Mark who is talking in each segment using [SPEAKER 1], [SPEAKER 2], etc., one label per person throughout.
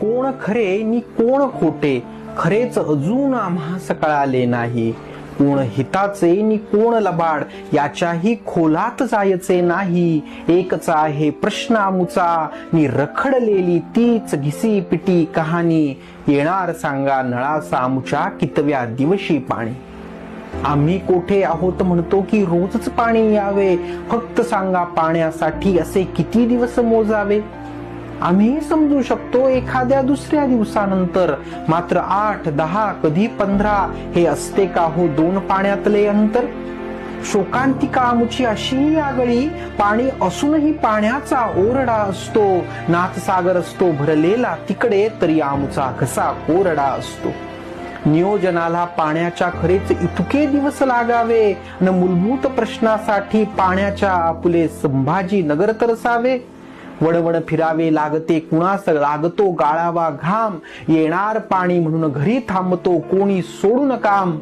[SPEAKER 1] कोण खरे नि कोण खोटे खरेच अजून आम्हास कळाले नाही. कोण हिताचे नि कोण लबाड याच्याही खोलात जायचे नाही. एकच आहे प्रश्न आमुचा नि रखडलेली तीच घिसी पिटी कहाणी. येणार सांगा नळाचा आमुच्या कितव्या दिवशी पाणी. आम्ही कोठे आहोत म्हणतो की रोजच पाणी यावे. फक्त सांगा पाण्यासाठी असे किती दिवस मोजावे. आम्ही समजू शकतो एखाद्या दुसऱ्या दिवसानंतर, मात्र 8, 10 कधी 15 हे असते का हो दोन पाण्यातले अंतर. शोकांतिका आमुची अशी आगळी पाणी असूनही पाण्याचा ओरडा असतो. नाथसागर असतो भरलेला तिकडे तरी आमुचा कसा कोरडा असतो. नियोजनाला पाण्याच्या खरेच इतके दिवस लागावे न मूलभूत प्रश्नासाठी पाण्याच्या आपुले संभाजी नगर तरसावे. वडवड फिरावे लागते कुणास लागतो गाळावा घाम. येणार पाणी म्हणून घरी थांबतो कोणी सोडून काम.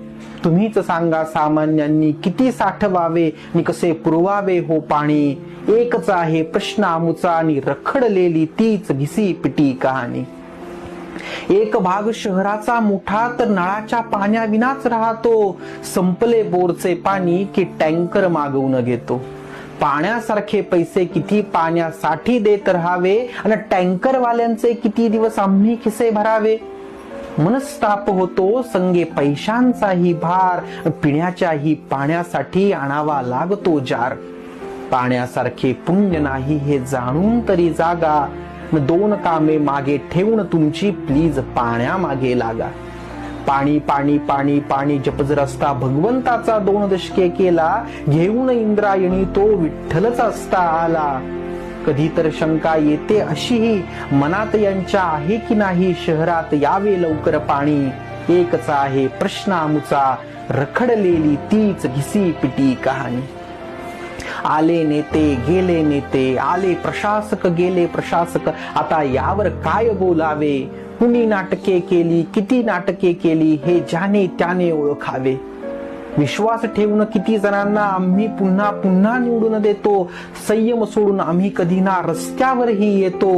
[SPEAKER 1] तुम्हीच सांगा सामान्यांनी किती साठवावे नि कसे पुरवावे हो पाणी. एकच आहे प्रश्न आमुचा आणि रखडलेली तीच घिसी पिटी कहाणी. एक भाग शहराचा मोठा तर नळाच्या पाण्याविनाच राहतो. संपले बोरचे पाणी की टँकर मागवून घेतो. पाण्यासारखे पैसे किती पाण्यासाठी देत राहावे आणि टँकर वाल्यांचे किती दिवस आम्ही खिसे भरावे. मनस्ताप होतो संगे पैशांचाही भार. पिण्याच्याही पाण्यासाठी आणावा लागतो जार. पाण्यासारखे पुण्य नाही हे जाणून तरी जागा. दोन कामे मागे ठेवून तुमची प्लीज पाण्या मागे लागा. पाणी पाणी पाणी पाणी जपजर असता भगवंताचा 2 दशके केला. घेऊन इंद्रायणी तो विठ्ठलच असता आला. कधी तर शंका येते अशीही मनात यांच्या आहे की नाही शहरात यावे लवकर पाणी. एकच आहे प्रश्न आमुचा रखडलेली तीच घिसी पिटी कहाणी. आले नेते गेले नेते, आले प्रशासक गेले प्रशासक, आता यावर काय बोलावे. कुणी नाटके केली किती नाटके केली हे ज्याने त्याने ओळखावे. विश्वास ठेवून किती जणांना आम्ही पुन्हा पुन्हा निवडून देतो. संयम सोडून आम्ही कधी ना रस्त्यावरही येतो.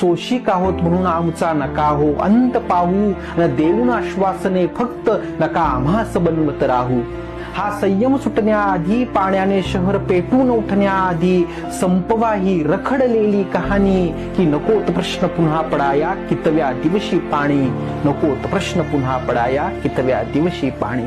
[SPEAKER 1] सोशिक आहोत म्हणून आमचा नका हो अंत पाहू. न देऊन आश्वासने फक्त नका आम्हास बनवत राहू. हा संयम सुटण्याआधी पाण्याने शहर पेटून उठण्याआधी संपवा ही रखडलेली कहाणी. की नकोत प्रश्न पुन्हा पडाया कितव्या दिवशी पाणी. नकोत प्रश्न पुन्हा पडाया कितव्या दिवशी पाणी.